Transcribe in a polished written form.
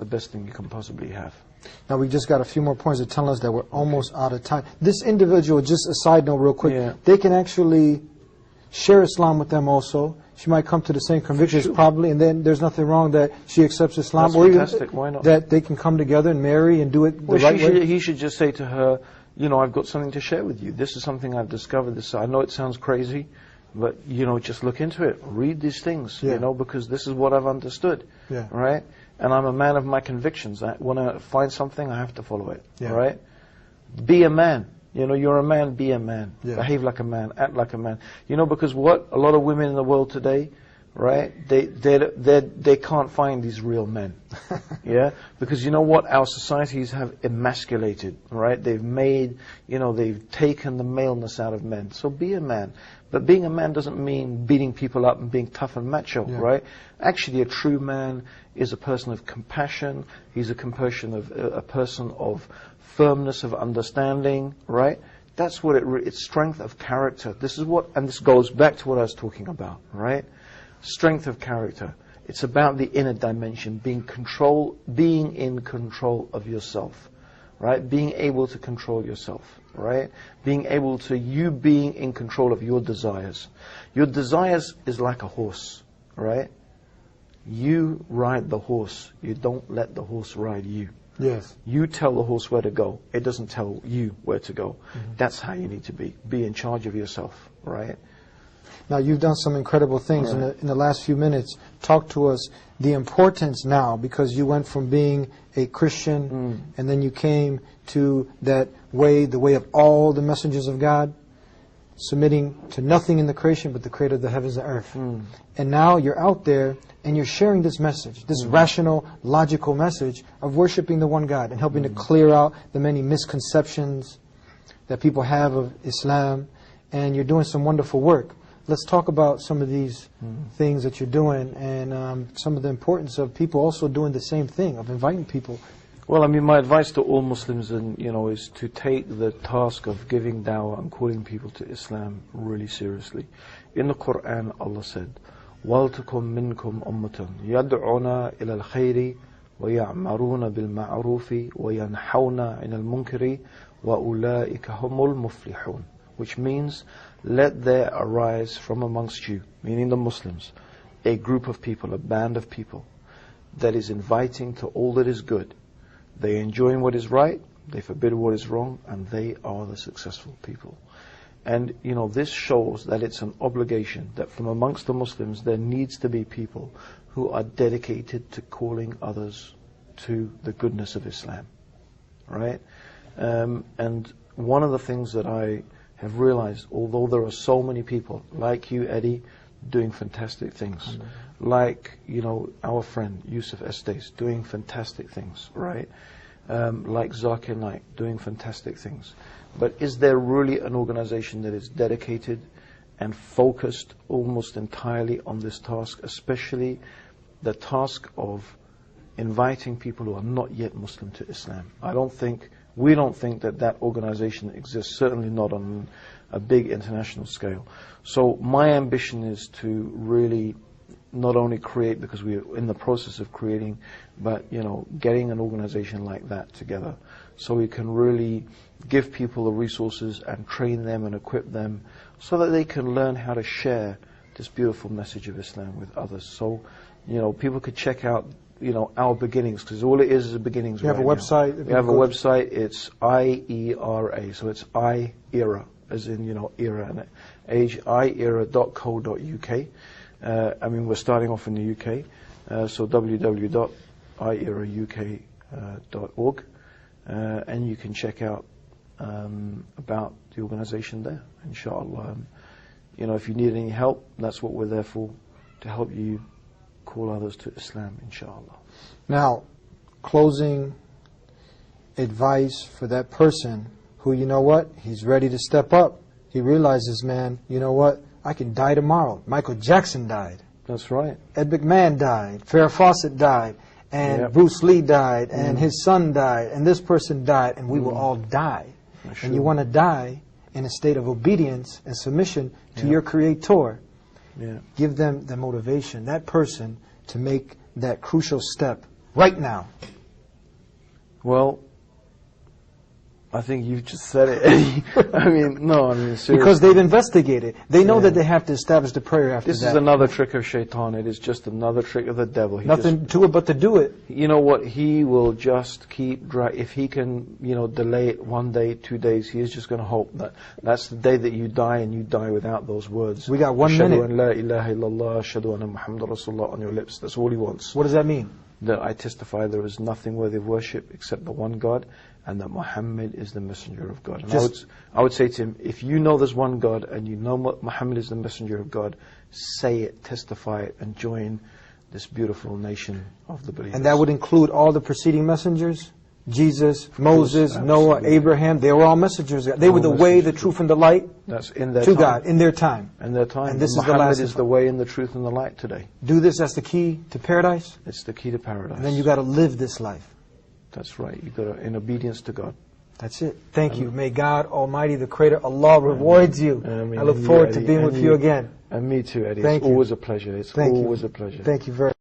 the best thing you can possibly have. Now we just got a few more points to tell us that we're almost out of time. This individual, just a side note real quick, they can actually share Islam with them also. She might come to the same convictions probably, and then there's nothing wrong that she accepts Islam. That's or fantastic. even why not? that they can come together and marry and do it the right way. He should just say to her, you know, I've got something to share with you. This is something I've discovered. I know it sounds crazy, but, you know, just look into it. Read these things, you know, because this is what I've understood, right? And I'm a man of my convictions. When I find something, I have to follow it, right? Be a man. You know, you're a man, be a man. Behave like a man, act like a man. You know, because what a lot of women in the world today, right, they can't find these real men. Because you know what, our societies have emasculated, right? They've made, you know, they've taken the maleness out of men. So be a man. But being a man doesn't mean beating people up and being tough and macho, right? Actually, a true man is a person of compassion. He's a person of firmness of understanding, right? That's what it's strength of character. This is what, and this goes back to what I was talking about, right? Strength of character. It's about the inner dimension, being in control of yourself, right? Being able to control yourself, right? Being in control of your desires. Your desires is like a horse, right? You ride the horse. You don't let the horse ride you. Yes. You tell the horse where to go. It doesn't tell you where to go. That's how you need to be. Be in charge of yourself, right? Now, you've done some incredible things in the last few minutes. Talk to us the importance now, because you went from being a Christian and then you came to that way, the way of all the messengers of God, submitting to nothing in the creation but the creator of the heavens and earth. And now you're out there and you're sharing this message, this rational, logical message of worshiping the one God and helping to clear out the many misconceptions that people have of Islam. And you're doing some wonderful work. Let's talk about some of these things that you're doing and some of the importance of people also doing the same thing, of inviting people. Well, I mean, my advice to all Muslims, is to take the task of giving dawah and calling people to Islam really seriously. In the Quran, Allah said, وَلْتَكُمْ مِنْكُمْ أُمَّةٌ يَدْعُونَ إِلَى الْخَيْرِ وَيَعْمَرُونَ بِالْمَعْرُوفِ وَيَنْحَوْنَ عَنِ الْمُنْكَرِ وَأُولَٰئِكَ هُمُ الْمُفْلِحُونَ. Which means, let there arise from amongst you, meaning the Muslims, a group of people, a band of people, that is inviting to all that is good. They enjoin what is right, they forbid what is wrong, and they are the successful people. And, this shows that it's an obligation that from amongst the Muslims there needs to be people who are dedicated to calling others to the goodness of Islam. Right? And one of the things that I have realized, although there are so many people like you, Eddie, doing fantastic things, like our friend Yusuf Estes doing fantastic things, right? Like Zakir Naik doing fantastic things. But is there really an organization that is dedicated and focused almost entirely on this task, especially the task of inviting people who are not yet Muslim to Islam? We don't think that organization exists, certainly not on a big international scale. So my ambition is to really not only create, because we're in the process of creating, but getting an organization like that together, so we can really give people the resources and train them and equip them so that they can learn how to share this beautiful message of Islam with others. So people could check out our beginnings, because all it is a beginnings. You have a website? We have a website. It's IERA, so it's IERA, as in era, and age iera.co.uk. We're starting off in the UK, so www.ierauk.org, and you can check out about the organization there, inshallah. If you need any help, that's what we're there for, to help you call others to Islam, inshallah. Now, closing advice for that person who, he's ready to step up. He realizes, man, I can die tomorrow. Michael Jackson died. That's right. Ed McMahon died. Farrah Fawcett died. And Bruce Lee died. And his son died. And this person died. And we will all die. And you want to die in a state of obedience and submission to your Creator. Give them the motivation, that person, to make that crucial step right now. Well, I think you've just said it, Eddie. I mean, seriously. Because they've investigated. They know that they have to establish the prayer after that. This is another trick of shaitan. It is just another trick of the devil. Nothing to it but to do it. You know what? He will just keep if he can, delay it 1 day, 2 days, he is just going to hope that that's the day that you die, and you die without those words. We got 1 minute. Ashhadu an la ilaha illallah, ashhadu anna Muhammadur Rasulullah on your lips. That's all he wants. What does that mean? That I testify there is nothing worthy of worship except the one God, and that Muhammad is the messenger of God. And I would say to him, if you know there's one God and you know Muhammad is the messenger of God, say it, testify it, and join this beautiful nation of the believers. And that would include all the preceding messengers? Jesus, Moses, Noah, Abraham, they were all messengers. They were the way, the truth, and the light to God in their time. In their time. And this Muhammad is the way and the truth and the light today. Do this, that's the key to paradise. It's the key to paradise. And then you got to live this life. That's right. You got to, in obedience to God. That's it. Thank you. May God Almighty, the Creator, Allah, rewards you. I look forward to being with you again. And me too, Eddie. It's always a pleasure. It's always a pleasure. Thank you very much.